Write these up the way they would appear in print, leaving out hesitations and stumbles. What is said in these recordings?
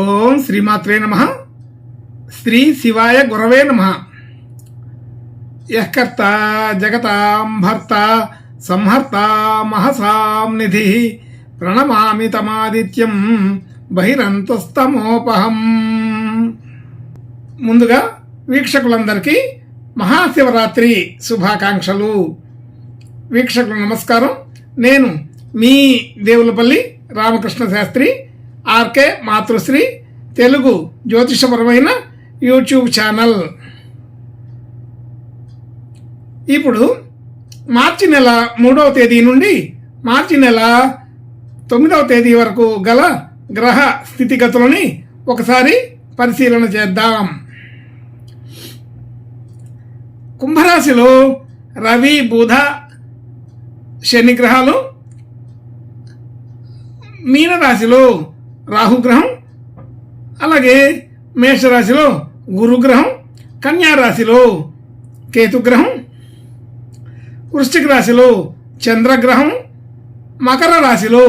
ఓం శ్రీమాత్రే నమః. శ్రీ శివాయ గురవే నమః. యఃకర్త జగతాం భర్త సంహర్త మహసాం నిధి ప్రణమామి తమాదిత్యం బహిరంతస్తమోపహం. ముందుగా వీక్షకులందరికీ మహాశివరాత్రి శుభాకాంక్షలు. వీక్షకులు నమస్కారం. నేను మీ దేవులపల్లి రామకృష్ణ శాస్త్రి, ఆర్కే మాతృశ్రీ తెలుగు జ్యోతిషపరమైన యూట్యూబ్ ఛానల్. ఇప్పుడు మార్చి నెల 3వ తేదీ నుండి మార్చి నెల 9వ తేదీ వరకు గల గ్రహ స్థితిగతులని ఒకసారి పరిశీలన చేద్దాం. కుంభరాశిలో రవి, బుధ, శని గ్రహాలు, మీనరాశిలో రాహుగ్రహం, అలాగే మేషరాశిలో గురుగ్రహం, కన్యారాశిలో కేతుగ్రహం, వృశ్చిక రాశిలో చంద్రగ్రహం, మకర రాశిలో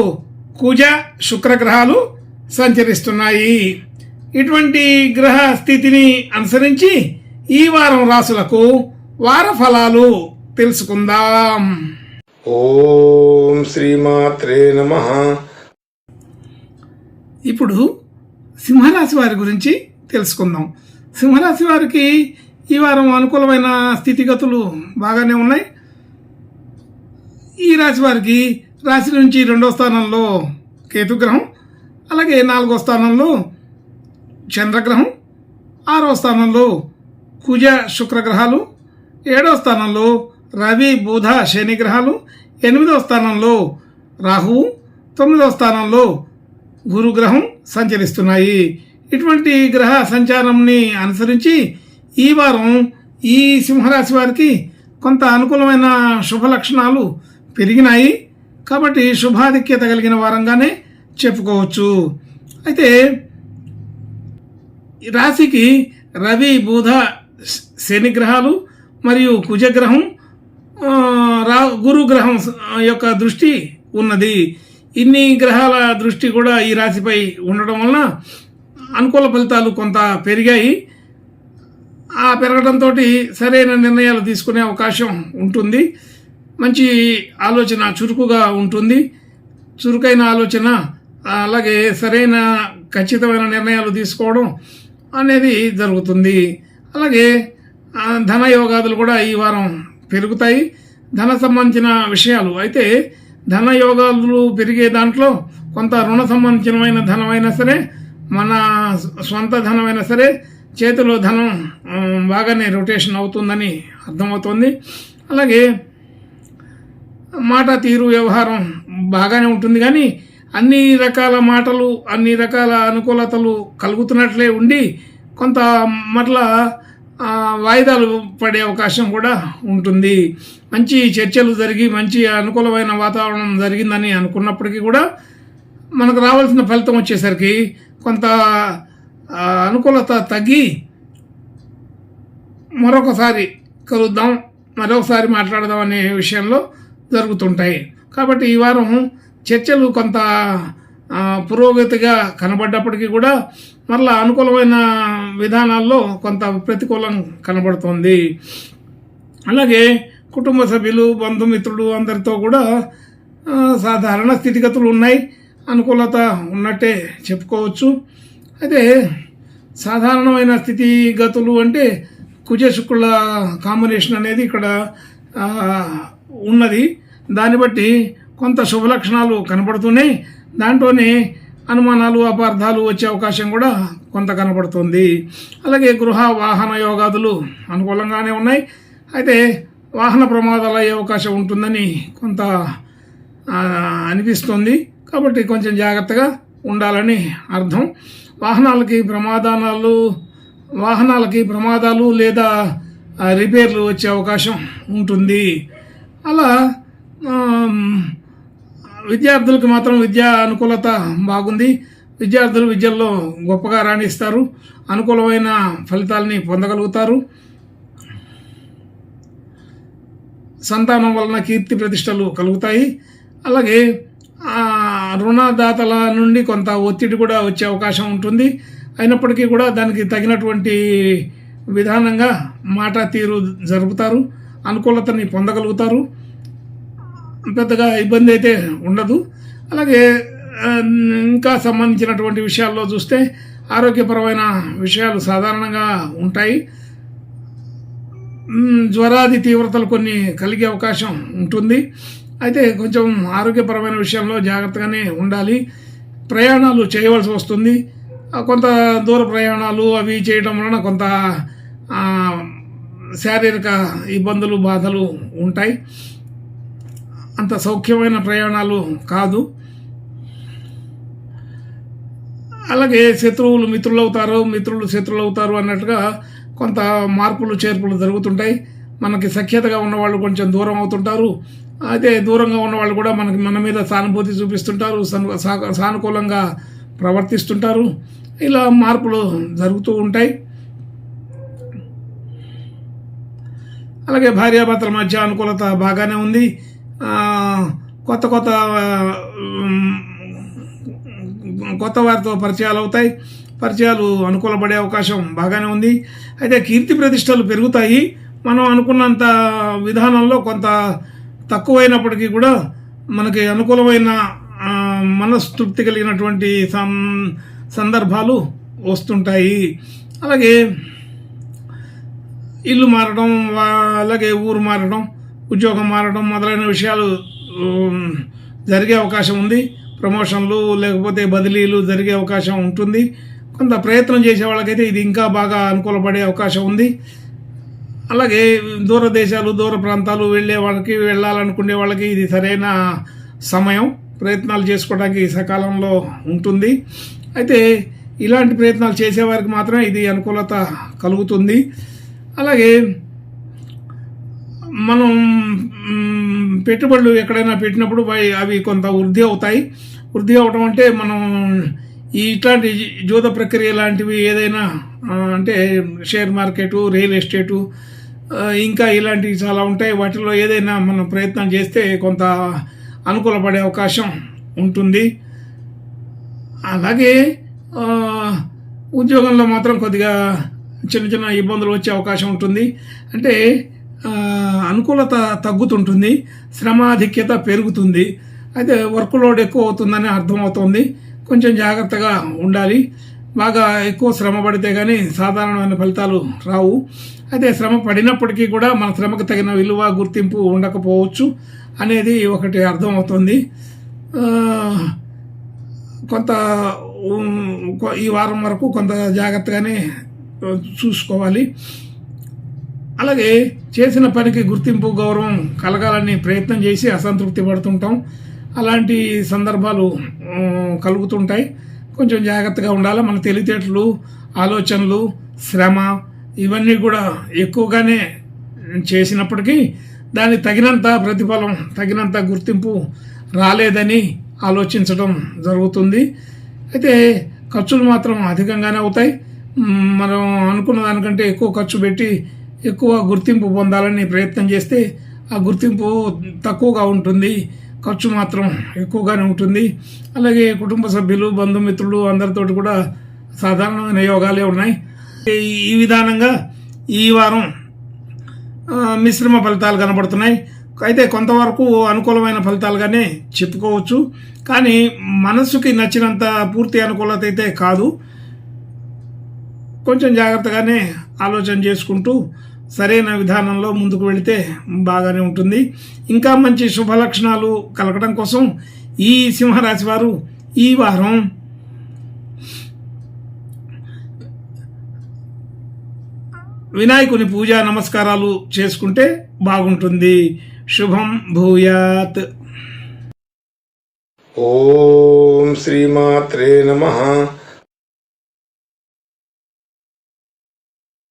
కుజ శుక్రగ్రహాలు సంచరిస్తున్నాయి. ఇటువంటి గ్రహ స్థితిని అనుసరించి ఈ వారం రాశులకు వార ఫలాలు తెలుసుకుందాం. ఓం శ్రీమాత్రే నమః. ఇప్పుడు సింహరాశి వారి గురించి తెలుసుకుందాం. సింహరాశి వారికి ఈ వారం అనుకూలమైన స్థితిగతులు బాగానే ఉన్నాయి. ఈ రాశి వారికి రాశి నుంచి 2వ స్థానంలో కేతుగ్రహం, అలాగే 4వ స్థానంలో చంద్రగ్రహం, 6వ స్థానంలో కుజ శుక్రగ్రహాలు, 7వ స్థానంలో రవి, బుధ, శని గ్రహాలు, 8వ స్థానంలో రాహువు, 9వ స్థానంలో గురుగ్రహం సంచరిస్తున్నాయి. ఇటువంటి గ్రహ సంచారంని అనుసరించి ఈ వారం ఈ సింహరాశి వారికి కొంత అనుకూలమైన శుభ లక్షణాలు పెరిగినాయి. కాబట్టి శుభాధిక్యత కలిగిన వారంగానే చెప్పుకోవచ్చు. అయితే రాశికి రవి, బుధ, శని గ్రహాలు మరియు కుజగ్రహం, గురుగ్రహం యొక్క దృష్టి ఉన్నది. ఇన్ని గ్రహాల దృష్టి కూడా ఈ రాశిపై ఉండడం వలన అనుకూల ఫలితాలు కొంత పెరిగాయి. ఆ పెరగడంతో సరైన నిర్ణయాలు తీసుకునే అవకాశం ఉంటుంది. మంచి ఆలోచన చురుకుగా ఉంటుంది. చురుకైన ఆలోచన, అలాగే సరైన ఖచ్చితమైన నిర్ణయాలు తీసుకోవడం అనేది జరుగుతుంది. అలాగే ధన యోగాదులు కూడా ఈ వారం పెరుగుతాయి. ధన సంబంధించిన విషయాలు అయితే ధన యోగాలు పెరిగే దాంట్లో కొంత రుణ సంబంధించిన ధనమైనా సరే, మన స్వంత ధనమైనా సరే, చేతిలో ధనం బాగానే రొటేషన్ అవుతుందని అర్థమవుతుంది. అలాగే మాట తీరు వ్యవహారం బాగానే ఉంటుంది. కానీ అన్ని రకాల మాటలు, అన్ని రకాల అనుకూలతలు కలుగుతున్నట్లే ఉండి కొంత మరలా వాయిదాలు పడే అవకాశం కూడా ఉంటుంది. మంచి చర్చలు జరిగి మంచి అనుకూలమైన వాతావరణం జరిగిందని అనుకున్నప్పటికీ కూడా మనకు రావాల్సిన ఫలితం వచ్చేసరికి కొంత అనుకూలత తగ్గి మరొకసారి కలుద్దాం, మరొకసారి మాట్లాడదాం అనే విషయంలో జరుగుతుంటాయి. కాబట్టి ఈ వారం చర్చలు కొంత పురోగతిగా కనబడ్డప్పటికీ కూడా మరలా అనుకూలమైన విధానాల్లో కొంత ప్రతికూలం కనబడుతుంది. అలాగే కుటుంబ సభ్యులు, బంధుమిత్రులు అందరితో కూడా సాధారణ స్థితిగతులు ఉన్నాయి. అనుకూలత ఉన్నట్టే చెప్పుకోవచ్చు. అయితే సాధారణమైన స్థితిగతులు అంటే కుజ శుక్రుల కాంబినేషన్ అనేది ఇక్కడ ఉన్నది. దాన్ని బట్టి కొంత శుభలక్షణాలు కనబడుతున్నాయి. దాంట్లోనే అనుమానాలు, అపార్థాలు వచ్చే అవకాశం కూడా కొంత కనబడుతుంది. అలాగే గృహ వాహన యోగాదులు అనుకూలంగానే ఉన్నాయి. అయితే వాహన ప్రమాదాలు అయ్యే అవకాశం ఉంటుందని కొంత అనిపిస్తుంది. కాబట్టి కొంచెం జాగ్రత్తగా ఉండాలని అర్థం. వాహనాలకి ప్రమాదాలు లేదా రిపేర్లు వచ్చే అవకాశం ఉంటుంది. అలా విద్యార్థులకు మాత్రం విద్యా అనుకూలత బాగుంది. విద్యార్థులు విద్యల్లో గొప్పగా రాణిస్తారు. అనుకూలమైన ఫలితాలని పొందగలుగుతారు. సంతానం వలన కీర్తి ప్రతిష్టలు కలుగుతాయి. అలాగే రుణదాతల నుండి కొంత ఒత్తిడి కూడా వచ్చే అవకాశం ఉంటుంది. అయినప్పటికీ కూడా దానికి తగినటువంటి విధానంగా మాట తీరు జరుపుతారు, అనుకూలతని పొందగలుగుతారు, పెద్దగా ఇబ్బంది అయితే ఉండదు. అలాగే ఇంకా సంబంధించినటువంటి విషయాల్లో చూస్తే ఆరోగ్యపరమైన విషయాలు సాధారణంగా ఉంటాయి. జ్వరాది తీవ్రతలు కొన్ని కలిగే అవకాశం ఉంటుంది. అయితే కొంచెం ఆరోగ్యపరమైన విషయంలో జాగ్రత్తగానే ఉండాలి. ప్రయాణాలు చేయవలసి వస్తుంది. కొంత దూర ప్రయాణాలు అవి చేయడం వలన కొంత శారీరక ఇబ్బందులు బాధలు ఉంటాయి. అంత సౌఖ్యమైన ప్రయాణాలు కాదు. అలాగే శత్రువులు మిత్రులు అవుతారు, మిత్రులు శత్రువులు అవుతారు అన్నట్టుగా కొంత మార్పులు చేర్పులు జరుగుతుంటాయి. మనకి సఖ్యతగా ఉన్నవాళ్ళు కొంచెం దూరం అవుతుంటారు. అయితే దూరంగా ఉన్నవాళ్ళు కూడా మన మీద సానుభూతి చూపిస్తుంటారు, సానుకూలంగా ప్రవర్తిస్తుంటారు. ఇలా మార్పులు జరుగుతూ ఉంటాయి. అలాగే భార్యాభర్తల మధ్య అనుకూలత బాగానే ఉంది. కొత్త వారితో పరిచయాలు అవుతాయి. పరిచయాలు అనుకూలపడే అవకాశం బాగానే ఉంది. అయితే కీర్తి ప్రతిష్టలు పెరుగుతాయి. మనం అనుకున్నంత విధానంలో కొంత తక్కువైనప్పటికీ కూడా మనకి అనుకూలమైన మనస్తృప్తి కలిగినటువంటి సందర్భాలు వస్తుంటాయి. అలాగే ఇల్లు మారడం, అలాగే ఊరు మారడం, ఉద్యోగం మారడం మొదలైన విషయాలు జరిగే అవకాశం ఉంది. ప్రమోషన్లు లేకపోతే బదిలీలు జరిగే అవకాశం ఉంటుంది. కొంత ప్రయత్నం చేసే వాళ్ళకైతే ఇది ఇంకా బాగా అనుకూలపడే అవకాశం ఉంది. అలాగే దూర దేశాలు, దూర ప్రాంతాలు వెళ్ళాలనుకునే వాళ్ళకి ఇది సరైన సమయం. ప్రయత్నాలు చేసుకోవడానికి సకాలంలో ఉంటుంది. అయితే ఇలాంటి ప్రయత్నాలు చేసేవారికి మాత్రమే ఇది అనుకూలత కలుగుతుంది. అలాగే మనం పెట్టుబడులు ఎక్కడైనా పెట్టినప్పుడు అవి కొంత వృద్ధి అవుతాయి. వృద్ధి అవడం అంటే మనం ఇట్లాంటి జూద ప్రక్రియ లాంటివి ఏదైనా అంటే షేర్ మార్కెటు, రియల్ ఎస్టేటు, ఇంకా ఇలాంటివి చాలా ఉంటాయి. వాటిలో ఏదైనా మనం ప్రయత్నం చేస్తే కొంత అనుకూలపడే అవకాశం ఉంటుంది. అలాగే ఉద్యోగంలో మాత్రం కొద్దిగా చిన్న చిన్న ఇబ్బందులు వచ్చే అవకాశం ఉంటుంది. అంటే అనుకూలత తగ్గుతుంటుంది, శ్రమాధిక్యత పెరుగుతుంది. అయితే వర్క్ లోడ్ ఎక్కువ అవుతుందని అర్థమవుతుంది. కొంచెం జాగ్రత్తగా ఉండాలి. బాగా ఎక్కువ శ్రమ పడితే కానీ సాధారణమైన ఫలితాలు రావు. అయితే శ్రమ పడినప్పటికీ కూడా మన శ్రమకు తగిన విలువ, గుర్తింపు ఉండకపోవచ్చు అనేది ఒకటి అర్థమవుతుంది. కొంత ఈ వారం వరకు కొంత జాగ్రత్తగానే చూసుకోవాలి. అలాగే చేసిన పనికి గుర్తింపు, గౌరవం కలగాలని ప్రయత్నం చేసి అసంతృప్తి పడుతుంటాం. అలాంటి సందర్భాలు కలుగుతుంటాయి. కొంచెం జాగ్రత్తగా ఉండాలి. మన తెలివితేటలు, ఆలోచనలు, శ్రమ ఇవన్నీ కూడా ఎక్కువగానే చేసినప్పటికీ దానికి తగినంత ప్రతిఫలం, తగినంత గుర్తింపు రాలేదని ఆలోచించడం జరుగుతుంది. అయితే ఖర్చులు మాత్రం అధికంగానే అవుతాయి. మనం అనుకున్న దానికంటే ఎక్కువ ఖర్చు పెట్టి ఎక్కువ గుర్తింపు పొందాలని ప్రయత్నం చేస్తే ఆ గుర్తింపు తక్కువగా ఉంటుంది, ఖర్చు మాత్రం ఎక్కువగానే ఉంటుంది. అలాగే కుటుంబ సభ్యులు, బంధుమిత్రులు అందరితోటి కూడా సాధారణమైన యోగాలే ఉన్నాయి. ఈ విధానంగా ఈ వారం మిశ్రమ ఫలితాలు కనబడుతున్నాయి. అయితే కొంతవరకు అనుకూలమైన ఫలితాలుగానే చెప్పుకోవచ్చు. కానీ మనసుకి నచ్చినంత పూర్తి అనుకూలత అయితే కాదు. కొంచెం జాగ్రత్తగానే ఆలోచన చేసుకుంటూ సరైన విధానంలో ముందుకు వెళితే బాగానే ఉంటుంది. ఇంకా మంచి శుభ లక్షణాలు కలగడం కోసం ఈ సింహరాశి వారు ఈ వారం వినాయకుని పూజా నమస్కారాలు చేసుకుంటే బాగుంటుంది. శుభం భూయాత్. ఓం శ్రీమాత్రే నమః.